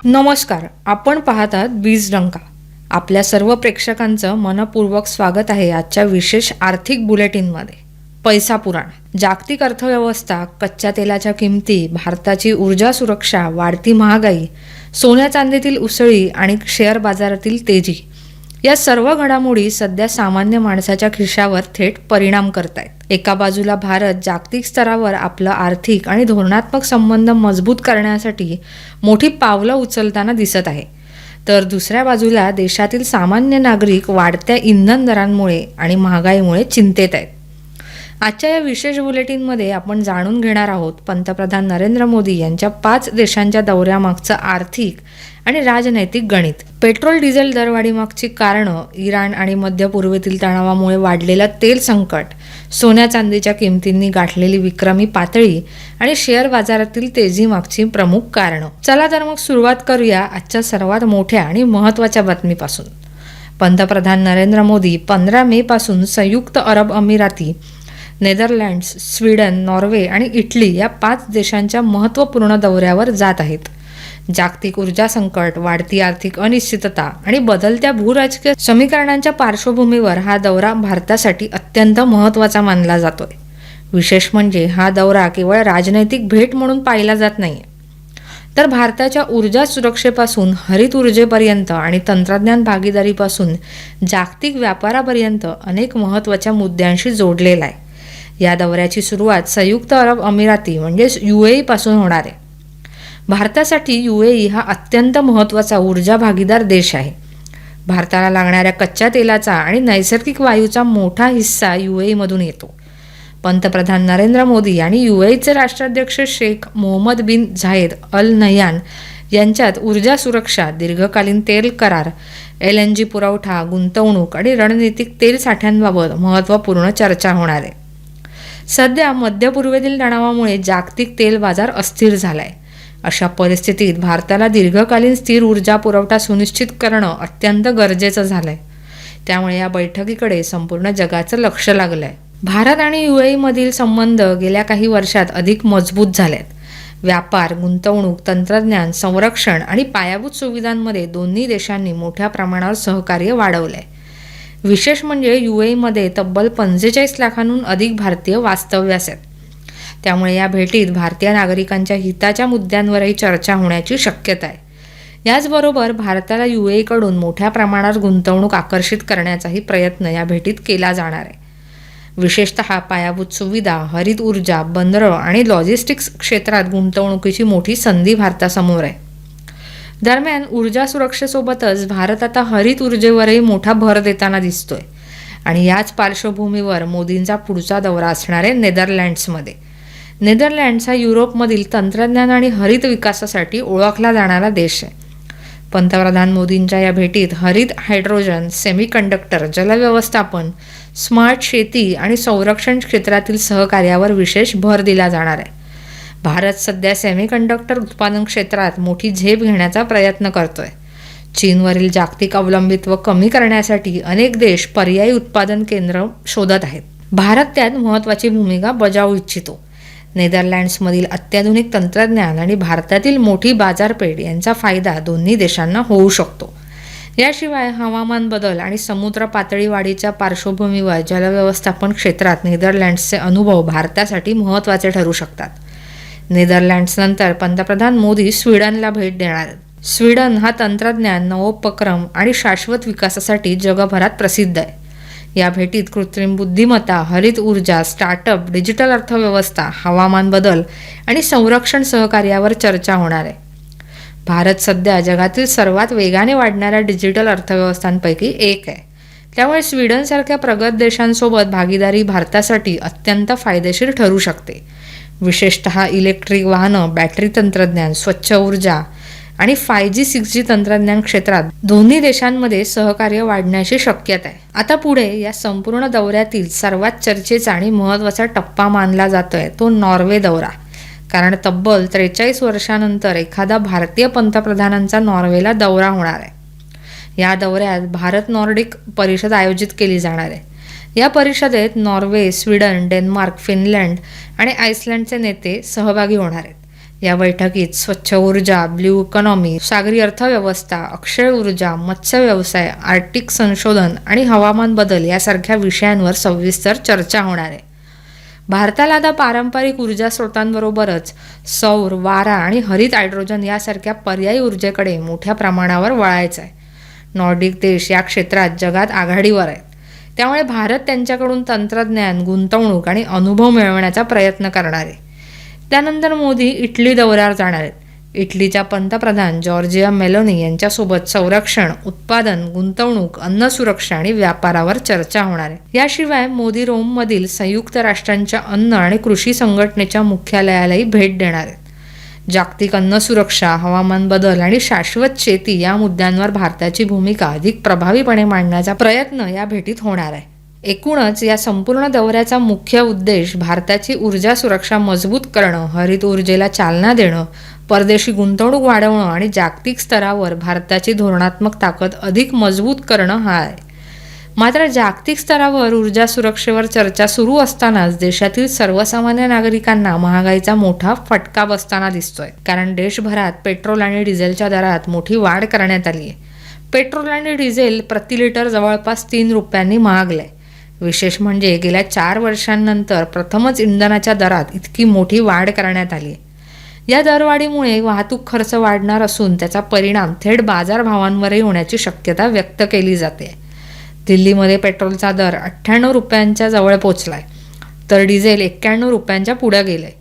नमस्कार, आपण पाहतात बीजडंका. आपल्या सर्व प्रेक्षकांचं मनपूर्वक स्वागत आहे आजच्या विशेष आर्थिक बुलेटिनमध्ये. पैसा पुराण. जागतिक अर्थव्यवस्था, कच्च्या तेलाच्या किमती, भारताची ऊर्जा सुरक्षा, वाढती महागाई, सोन्या चांदीतील उसळी आणि शेअर बाजारातील तेजी या सर्व घडामोडी सध्या सामान्य माणसाच्या खिशावर थेट परिणाम करतायत. एका बाजूला भारत जागतिक स्तरावर आपलं आर्थिक आणि धोरणात्मक संबंध मजबूत करण्यासाठी मोठी पावलं उचलताना दिसत आहे, तर दुसऱ्या बाजूला देशातील सामान्य नागरिक वाढत्या इंधन दरांमुळे आणि महागाईमुळे चिंतेत आहेत. आजच्या या विशेष बुलेटिनमध्ये आपण जाणून घेणार आहोत पंतप्रधान नरेंद्र मोदी यांच्या 5 देशांच्या दौऱ्यामागचं आर्थिक आणि राजनैतिक गणित, पेट्रोल डिझेल दरवाढीमागची कारणं, इराण आणि मध्य पूर्वेतील तणावामुळे वाढलेलं तेल संकट, सोन्या चांदीच्या किमतींनी गाठलेली विक्रमी पातळी आणि शेअर बाजारातील तेजीमागची प्रमुख कारणं. चला तर मग सुरुवात करूया आजच्या सर्वात मोठ्या आणि महत्त्वाच्या बातमीपासून. पंतप्रधान नरेंद्र मोदी 15 मे पासून संयुक्त अरब अमिराती, नेदरलँड्स, स्वीडन, नॉर्वे आणि इटली या 5 देशांच्या महत्त्वपूर्ण दौऱ्यावर जात आहेत. जागतिक ऊर्जा संकट, वाढती आर्थिक अनिश्चितता आणि बदलत्या भूराजकीय समीकरणांच्या पार्श्वभूमीवर हा दौरा भारतासाठी अत्यंत महत्त्वाचा मानला जातोय. विशेष म्हणजे हा दौरा केवळ राजनैतिक भेट म्हणून पाहिला जात नाहीये, तर भारताच्या ऊर्जा सुरक्षेपासून हरित ऊर्जेपर्यंत आणि तंत्रज्ञान भागीदारीपासून जागतिक व्यापारापर्यंत अनेक महत्त्वाच्या मुद्द्यांशी जोडलेला आहे. या दौऱ्याची सुरुवात संयुक्त अरब अमिराती म्हणजेच UAE पासून होणार आहे. भारतासाठी UAE हा अत्यंत महत्त्वाचा ऊर्जा भागीदार देश आहे. भारताला लागणाऱ्या कच्च्या तेलाचा आणि नैसर्गिक वायूचा मोठा हिस्सा UAE मधून येतो. पंतप्रधान नरेंद्र मोदी आणि UAEचे राष्ट्राध्यक्ष शेख मोहम्मद बिन झायेद अल नह्यान यांच्यात ऊर्जा सुरक्षा, दीर्घकालीन तेल करार, LNG पुरवठा, गुंतवणूक आणि रणनीतिक तेल साठ्यांबाबत महत्त्वपूर्ण चर्चा होणार आहे. सध्या मध्य पूर्वेतील तणावामुळे जागतिक तेल बाजार अस्थिर झालाय. अशा परिस्थितीत भारताला दीर्घकालीन स्थिर ऊर्जा पुरवठा सुनिश्चित करणं अत्यंत गरजेचं झालंय. त्यामुळे या बैठकीकडे संपूर्ण जगाचं लक्ष लागलंय. भारत आणि UAE मधील संबंध गेल्या काही वर्षात अधिक मजबूत झालेत. व्यापार, गुंतवणूक, तंत्रज्ञान, संरक्षण आणि पायाभूत सुविधांमध्ये दोन्ही देशांनी मोठ्या प्रमाणावर सहकार्य वाढवलंय. विशेष म्हणजे UAE मध्ये तब्बल 45 लाखांहून अधिक भारतीय वास्तव्यास आहेत. त्यामुळे या भेटीत भारतीय नागरिकांच्या हिताच्या मुद्द्यांवरही चर्चा होण्याची शक्यता आहे. याचबरोबर भारताला UAE कडून मोठ्या प्रमाणावर गुंतवणूक आकर्षित करण्याचाही प्रयत्न या भेटीत केला जाणार आहे. विशेषतः पायाभूत सुविधा, हरित ऊर्जा, बंदरं आणि लॉजिस्टिक्स क्षेत्रात गुंतवणुकीची मोठी संधी भारतासमोर आहे. दरम्यान ऊर्जा सुरक्षेसोबतच भारत आता हरित ऊर्जेवरही मोठा भर देताना दिसतोय आणि याच पार्श्वभूमीवर मोदींचा पुढचा दौरा असणार आहे नेदरलँड्समध्ये. नेदरलँड्स हा युरोपमधील तंत्रज्ञान आणि हरित विकासासाठी ओळखला जाणारा देश आहे. पंतप्रधान मोदींच्या या भेटीत हरित हायड्रोजन, सेमीकंडक्टर, जलव्यवस्थापन, स्मार्ट शेती आणि संरक्षण क्षेत्रातील सहकार्यावर विशेष भर दिला जाणार आहे. भारत सध्या सेमीकंडक्टर उत्पादन क्षेत्रात मोठी झेप घेण्याचा प्रयत्न करतोय. चीनवरील जागतिक अवलंबित्व कमी करण्यासाठी अनेक देश पर्यायी उत्पादन केंद्र शोधत आहेत. भारत त्यात महत्त्वाची भूमिका बजावू इच्छितो. नेदरलँड्समधील अत्याधुनिक तंत्रज्ञान आणि भारतातील मोठी बाजारपेठ यांचा फायदा दोन्ही देशांना होऊ शकतो. याशिवाय हवामान बदल आणि समुद्र पातळी वाढीच्या पार्श्वभूमीवर जलव्यवस्थापन क्षेत्रात नेदरलँड्सचे अनुभव भारतासाठी महत्त्वाचे ठरू शकतात. नेदरलँड्सनंतर पंतप्रधान मोदी स्वीडनला भेट देणार आहेत. स्वीडन हा तंत्रज्ञान, नवोपक्रम आणि शाश्वत विकासासाठी जगभरात प्रसिद्ध आहे. या भेटीत कृत्रिम बुद्धिमत्ता, हरित ऊर्जा, स्टार्टअप, डिजिटल अर्थव्यवस्था, हवामान बदल आणि संरक्षण सहकार्यावर चर्चा होणार आहे. भारत सध्या जगातील सर्वात वेगाने वाढणाऱ्या डिजिटल अर्थव्यवस्थांपैकी एक आहे. त्यामुळे स्वीडनसारख्या प्रगत देशांसोबत भागीदारी भारतासाठी अत्यंत फायदेशीर ठरू शकते. विशेषतः इलेक्ट्रिक वाहनं, बॅटरी तंत्रज्ञान, स्वच्छ ऊर्जा आणि 5G 6G तंत्रज्ञान क्षेत्रात दोन्ही देशांमध्ये सहकार्य वाढण्याची शक्यता आहे. आता पुढे या संपूर्ण दौऱ्यातील सर्वात चर्चेचा आणि महत्त्वाचा टप्पा मानला जातोय तो नॉर्वे दौरा. कारण तब्बल 43 वर्षांनंतर एखादा भारतीय पंतप्रधानांचा नॉर्वेला दौरा होणार आहे. या दौऱ्यात भारत नॉर्डिक परिषद आयोजित केली जाणार आहे. या परिषदेत नॉर्वे, स्वीडन, डेन्मार्क, फिनलँड आणि आइसलँडचे नेते सहभागी होणार आहेत. या बैठकीत स्वच्छ ऊर्जा, ब्ल्यू इकॉनॉमी, सागरी अर्थव्यवस्था, अक्षय ऊर्जा, मत्स्य व्यवसाय, आर्क्टिक संशोधन आणि हवामान बदल यासारख्या विषयांवर सविस्तर चर्चा होणार आहे. भारताला आता पारंपरिक ऊर्जा स्रोतांबरोबरच सौर, वारा आणि हरित हायड्रोजन यासारख्या पर्यायी ऊर्जेकडे मोठ्या प्रमाणावर वळायचं आहे. नॉर्डिक देश या क्षेत्रात जगात आघाडीवर आहेत. त्यामुळे भारत त्यांच्याकडून तंत्रज्ञान, गुंतवणूक आणि अनुभव मिळवण्याचा प्रयत्न करणार आहे. त्यानंतर मोदी इटली दौऱ्यावर जाणार आहेत. इटलीच्या पंतप्रधान जॉर्जिया मेलोनी यांच्यासोबत संरक्षण, उत्पादन, गुंतवणूक, अन्न सुरक्षा आणि व्यापारावर चर्चा होणार आहे. याशिवाय मोदी रोममधील संयुक्त राष्ट्रांच्या अन्न आणि कृषी संघटनेच्या मुख्यालयालाही भेट देणार आहेत. जागतिक अन्न सुरक्षा, हवामान बदल आणि शाश्वत शेती या मुद्द्यांवर भारताची भूमिका अधिक प्रभावीपणे मांडण्याचा प्रयत्न या भेटीत होणार आहे. एकूणच या संपूर्ण दौऱ्याचा मुख्य उद्देश भारताची ऊर्जा सुरक्षा मजबूत करणं, हरित ऊर्जेला चालना देणं, परदेशी गुंतवणूक वाढवणं आणि जागतिक स्तरावर भारताची धोरणात्मक ताकद अधिक मजबूत करणं हा आहे. मात्र जागतिक स्तरावर ऊर्जा सुरक्षेवर चर्चा सुरू असतानाच देशातील सर्वसामान्य नागरिकांना महागाईचा मोठा फटका बसताना दिसतोय. कारण देशभरात पेट्रोल आणि डिझेलच्या दरात मोठी वाढ करण्यात आली आहे. पेट्रोल आणि डिझेल प्रति लिटर जवळपास 3 रुपयांनी महागलंय. विशेष म्हणजे गेल्या 4 वर्षांनंतर प्रथमच इंधनाच्या दरात इतकी मोठी वाढ करण्यात आली आहे. या दरवाढीमुळे वाहतूक खर्च वाढणार असून त्याचा परिणाम थेट बाजारभावांवरही होण्याची शक्यता व्यक्त केली जाते. दिल्लीमध्ये पेट्रोलचा दर 98 रुपयांच्या जवळ पोचलाय, तर डिझेल 91 रुपयांच्या पुढे गेलंय.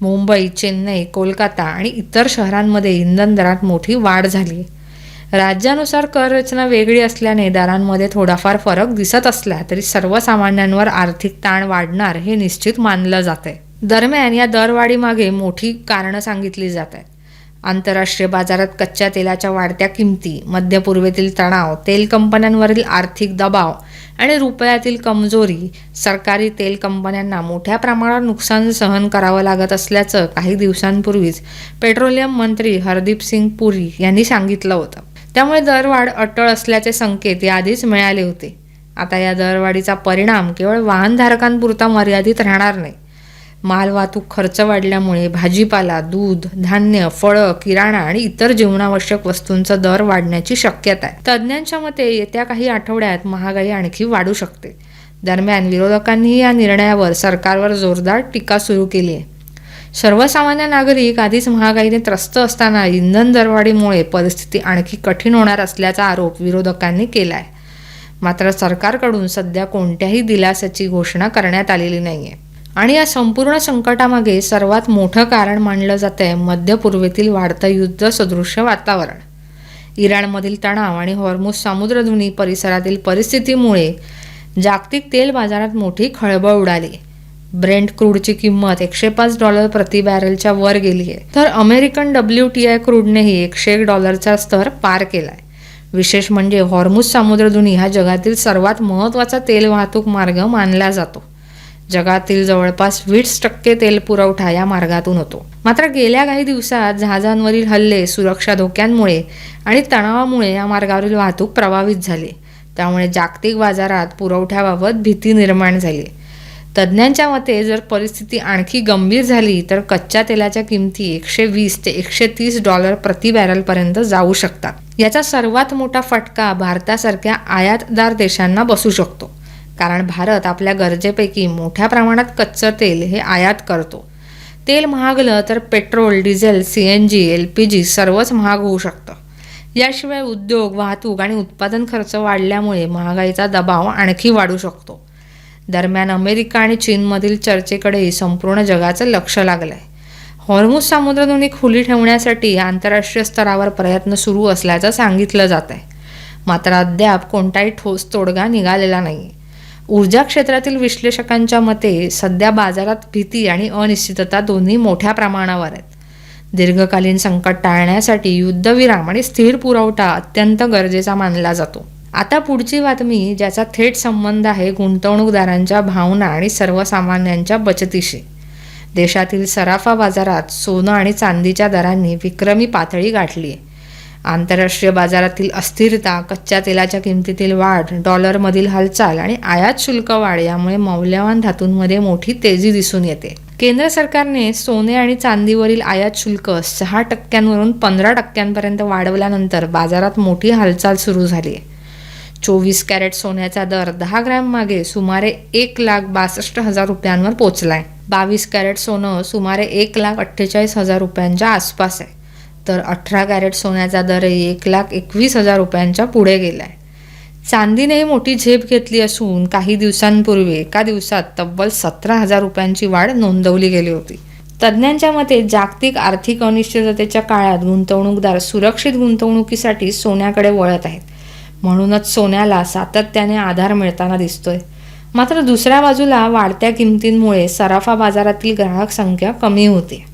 मुंबई, चेन्नई, कोलकाता आणि इतर शहरांमध्ये इंधन दरात मोठी वाढ झाली. राज्यानुसार कर रचना वेगळी असल्याने दरांमध्ये थोडाफार फरक दिसत असला तरी सर्वसामान्यांवर आर्थिक ताण वाढणार हे निश्चित मानलं जातंय. दरम्यान या दरवाढीमागे मोठी कारणं सांगितली जात आहेत. आंतरराष्ट्रीय बाजारात कच्च्या तेलाच्या वाढत्या किमती, मध्य पूर्वेतील तणाव, तेल कंपन्यांवरील आर्थिक दबाव आणि रुपयातील कमजोरी सरकारी तेल कंपन्यांना मोठ्या प्रमाणात नुकसान सहन करावं लागत असल्याचं काही दिवसांपूर्वीच पेट्रोलियम मंत्री हरदीप सिंग पुरी यांनी सांगितलं होतं. त्यामुळे दरवाढ अटळ असल्याचे संकेत याआधीच मिळाले होते. आता या दरवाढीचा परिणाम केवळ वाहनधारकांपुरता मर्यादित राहणार नाही. मालवाहतूक खर्च वाढल्यामुळे भाजीपाला, दूध, धान्य, फळं, किराणा आणि इतर जीवनावश्यक वस्तूंचा दर वाढण्याची शक्यता आहे. तज्ज्ञांच्या मते येत्या काही आठवड्यात महागाई आणखी वाढू शकते. दरम्यान विरोधकांनी या निर्णयावर सरकारवर जोरदार टीका सुरू केली आहे. सर्वसामान्य नागरिक आधीच महागाईने त्रस्त असताना इंधन दरवाढीमुळे परिस्थिती आणखी कठीण होणार असल्याचा आरोप विरोधकांनी केला आहे. मात्र सरकारकडून सध्या कोणत्याही दिलासाची घोषणा करण्यात आलेली नाहीये. आणि या संपूर्ण संकटामागे सर्वात मोठं कारण मानलं जातंय मध्य पूर्वेतील वाढतं युद्ध सदृश्य वातावरण. इराणमधील तणाव आणि हॉर्मुझ सामुद्रधुनी परिसरातील परिस्थितीमुळे जागतिक तेल बाजारात मोठी खळबळ उडाली. ब्रेंट क्रूडची किंमत $105 प्रति बॅरलच्या वर गेली आहे, तर अमेरिकन WTI क्रूडनेही $101 स्तर पार केलाय. विशेष म्हणजे हॉर्मुझ सामुद्रधुनी हा जगातील सर्वात महत्त्वाचा तेल वाहतूक मार्ग मानला जातो. जगातील जवळपास 20% तेल पुरवठा या मार्गातून होतो. मात्र गेल्या काही दिवसात जहाजांवरील हल्ले, सुरक्षा धोक्यांमुळे आणि तणावामुळे या मार्गावरील वाहतूक प्रभावित झाली. त्यामुळे जागतिक बाजारात पुरवठ्याबाबत भीती निर्माण झाली. तज्ज्ञांच्या मते जर परिस्थिती आणखी गंभीर झाली तर कच्च्या तेलाच्या किमती $120 ते $130 प्रति बॅरलपर्यंत जाऊ शकतात. याचा सर्वात मोठा फटका भारतासारख्या आयातदार देशांना बसू शकतो. कारण भारत आपल्या गरजेपैकी मोठ्या प्रमाणात कच्चं तेल हे आयात करतो. तेल महागलं तर पेट्रोल, डिझेल, CNG, LPG सर्वच महाग होऊ शकतं. याशिवाय उद्योग, वाहतूक आणि उत्पादन खर्च वाढल्यामुळे महागाईचा दबाव आणखी वाढू शकतो. दरम्यान अमेरिका आणि चीनमधील चर्चेकडेही संपूर्ण जगाचं लक्ष लागलंय. हॉर्मुझ सामुद्रधुनी खुली ठेवण्यासाठी आंतरराष्ट्रीय स्तरावर प्रयत्न सुरू असल्याचं सांगितलं जात आहे. मात्र अद्याप कोणताही ठोस तोडगा निघालेला नाही. ऊर्जा क्षेत्रातील विश्लेषकांच्या मते सध्या बाजारात भीती आणि अनिश्चितता दोन्ही मोठ्या प्रमाणावर आहेत. दीर्घकालीन संकट टाळण्यासाठी युद्धविराम आणि स्थिर पुरवठा अत्यंत गरजेचा मानला जातो. आता पुढची बातमी ज्याचा थेट संबंध आहे गुंतवणूकदारांच्या भावना आणि सर्वसामान्यांच्या बचतीशी. देशातील सराफा बाजारात सोनं आणि चांदीच्या दरांनी विक्रमी पातळी गाठली आहे. आंतरराष्ट्रीय बाजारातील अस्थिरता, कच्च्या तेलाच्या किमतीतील वाढ, डॉलरमधील हालचाल आणि आयात शुल्क वाढ यामुळे मौल्यवान धातूंमध्ये मोठी तेजी दिसून येते. केंद्र सरकारने सोने आणि चांदीवरील आयात शुल्क 6% 15% वाढवल्यानंतर बाजारात मोठी हालचाल सुरू झाली आहे. 24 कॅरेट सोन्याचा दर 10 ग्रॅम मागे सुमारे 1,62,000 रुपयांवर पोहोचलाय. 22 कॅरेट सोनं सुमारे 1,48,000 रुपयांच्या आसपास आहे, तर 18 कॅरेट सोन्याचा दरही 1,21,000 रुपयांच्या पुढे गेलाय. चांदीनेही मोठी झेप घेतली असून काही दिवसांपूर्वी एका दिवसात तब्बल 17,000 रुपयांची वाढ नोंदवली गेली होती. तज्ज्ञांच्या मते जागतिक आर्थिक अनिश्चिततेच्या काळात गुंतवणूकदार सुरक्षित गुंतवणुकीसाठी सोन्याकडे वळत आहेत. म्हणूनच सोन्याला सातत्याने आधार मिळताना दिसतोय. मात्र दुसऱ्या बाजूला वाढत्या किमतींमुळे सराफा बाजारातील ग्राहक संख्या कमी होते.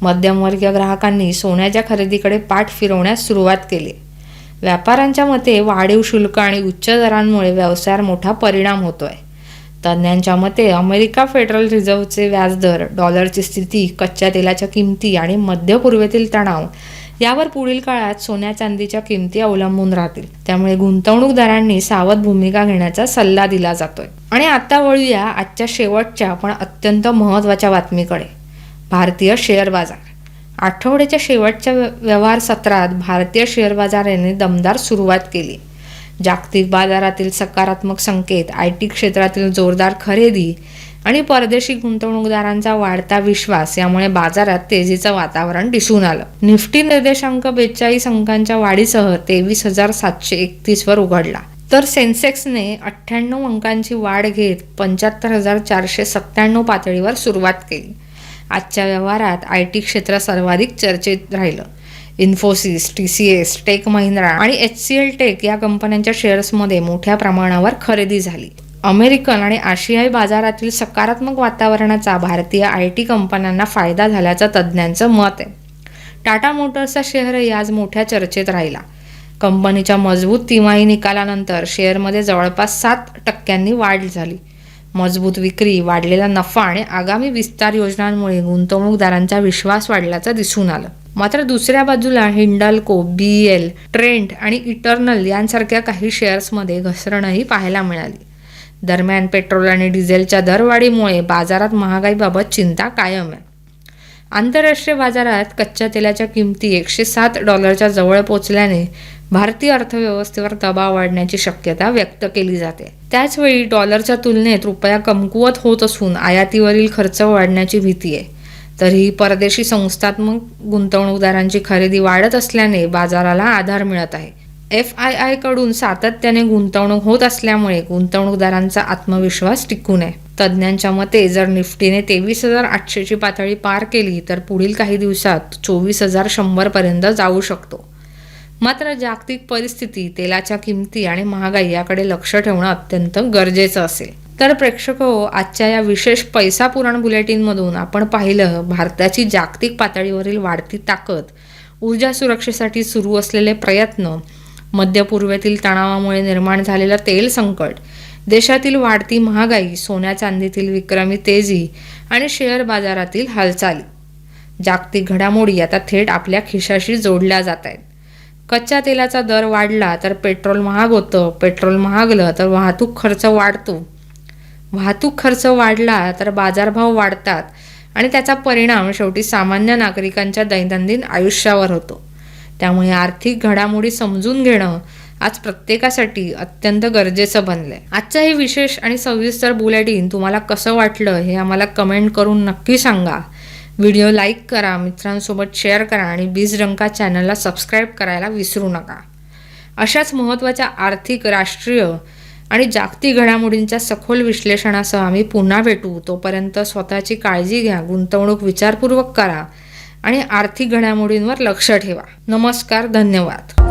मध्यमवर्गीय ग्राहकांनी सोन्याच्या खरेदीकडे पाठ फिरवण्यास सुरुवात केली. व्यापाऱ्यांच्या मते वाढीव शुल्क आणि उच्च दरांमुळे व्यवसायावर मोठा परिणाम होतोय. तज्ज्ञांच्या मते अमेरिका फेडरल रिझर्व्हचे व्याजदर, डॉलरची स्थिती, कच्च्या तेलाच्या किमती आणि मध्य पूर्वेतील तणाव यावर पुढील काळात सोन्या चांदीच्या किमती अवलंबून राहतील. त्यामुळे गुंतवणूकदारांनी सावध भूमिका घेण्याचा सल्ला दिला जातोय. आणि आता वळूया आजच्या शेवटच्या पण अत्यंत महत्त्वाच्या बातमीकडे. भारतीय शेअर बाजार. आठवड्याच्या शेवटच्या व्यवहार सत्रात भारतीय शेअर बाजाराने दमदार सुरुवात केली. जागतिक बाजारातील सकारात्मक संकेत, IT क्षेत्रातील जोरदार खरेदी आणि परदेशी गुंतवणूकदारांचा वाढता विश्वास यामुळे बाजारात तेजीचं वातावरण दिसून आलं. निफ्टी निर्देशांक 42 अंकांच्या वाढीसह 23,731 वर उघडला, तर सेन्सेक्सने 98 अंकांची वाढ घेत 75,497 पातळीवर सुरुवात केली. आजच्या व्यवहारात IT क्षेत्र सर्वाधिक चर्चेत राहिलं. इन्फोसिस, TCS, टेक महिंद्रा आणि HCL टेक या कंपन्यांच्या शेअर्समध्ये मोठ्या प्रमाणावर खरेदी झाली. अमेरिकन आणि आशियाई बाजारातील सकारात्मक वातावरणाचा भारतीय IT कंपन्यांना फायदा झाल्याचं तज्ज्ञांचं मत आहे. टाटा मोटर्सचा शेअरही आज मोठ्या चर्चेत राहिला. कंपनीच्या मजबूत तिमाही निकालानंतर शेअरमध्ये जवळपास 7% वाढ झाली. मजबूत विक्री, वाढलेला नफा आणि आगामी विस्तार योजनांमुळे गुंतवणूकदारांचा विश्वास वाढल्याचं दिसून आलं. मात्र दुसऱ्या बाजूला हिंडाल्को, BEL, ट्रेंट आणि इटर्नल यांसारख्या काही शेअर्समध्ये घसरणही पाहायला मिळाली. दरम्यान पेट्रोल आणि डिझेलच्या दरवाढीमुळे बाजारात महागाईबाबत चिंता कायम आहे. आंतरराष्ट्रीय बाजारात कच्च्या तेलाच्या किमती $107 जवळ पोहोचल्याने भारतीय अर्थव्यवस्थेवर दबाव वाढण्याची शक्यता व्यक्त केली जाते. त्याचवेळी डॉलरच्या तुलनेत रुपया कमकुवत होत असून आयातीवरील खर्च वाढण्याची भीती आहे. तरीही परदेशी संस्थात्मक गुंतवणूकदारांची खरेदी वाढत असल्याने बाजाराला आधार मिळत आहे. FII कडून सातत्याने गुंतवणूक होत असल्यामुळे गुंतवणूकदारांचा आत्मविश्वास टिकून आहे. तज्ज्ञांच्या मते जर निफ्टीने 23,800 ची पातळी पार केली तर पुढील काही दिवसात 24,100 पर्यंत जाऊ शकतो. मात्र जागतिक परिस्थिती, तेलाच्या किमती आणि महागाई याकडे लक्ष ठेवणं अत्यंत गरजेचं असेल. तर प्रेक्षको, आजच्या या विशेष पैसा पुराण बुलेटिनमधून आपण पाहिलं भारताची जागतिक पातळीवरील वाढती ताकद, ऊर्जा सुरक्षेसाठी सुरू असलेले प्रयत्न, मध्य पूर्वेतील तणावामुळे निर्माण झालेलं तेल संकट, देशातील वाढती महागाई, सोन्या चांदीतील विक्रमी तेजी आणि शेअर बाजारातील हालचाली. जागतिक घडामोडी आता थेट आपल्या खिशाशी जोडल्या जात आहेत. कच्च्या तेलाचा दर वाढला तर पेट्रोल महाग होतं, पेट्रोल महागलं तर वाहतूक खर्च वाढतो, वाहतूक खर्च वाढला तर बाजारभाव वाढतात आणि त्याचा परिणाम शेवटी सामान्य नागरिकांच्या दैनंदिन आयुष्यावर होतो. त्यामुळे आर्थिक घडामोडी समजून घेणं आज प्रत्येकासाठी अत्यंत गरजेचं बनलंय. आजचं हे विशेष आणि सविस्तर बुलेटिन तुम्हाला कसं वाटलं हे आम्हाला कमेंट करून नक्की सांगा. व्हिडिओ लाईक करा, मित्रांसोबत शेअर करा आणि बीजडंका चॅनलला सबस्क्राईब करायला विसरू नका. अशाच महत्त्वाच्या आर्थिक, राष्ट्रीय आणि जागतिक घडामोडींच्या सखोल विश्लेषणासह आम्ही पुन्हा भेटू. तोपर्यंत स्वतःची काळजी घ्या, गुंतवणूक विचारपूर्वक करा आणि आर्थिक घडामोडींवर लक्ष ठेवा. नमस्कार, धन्यवाद.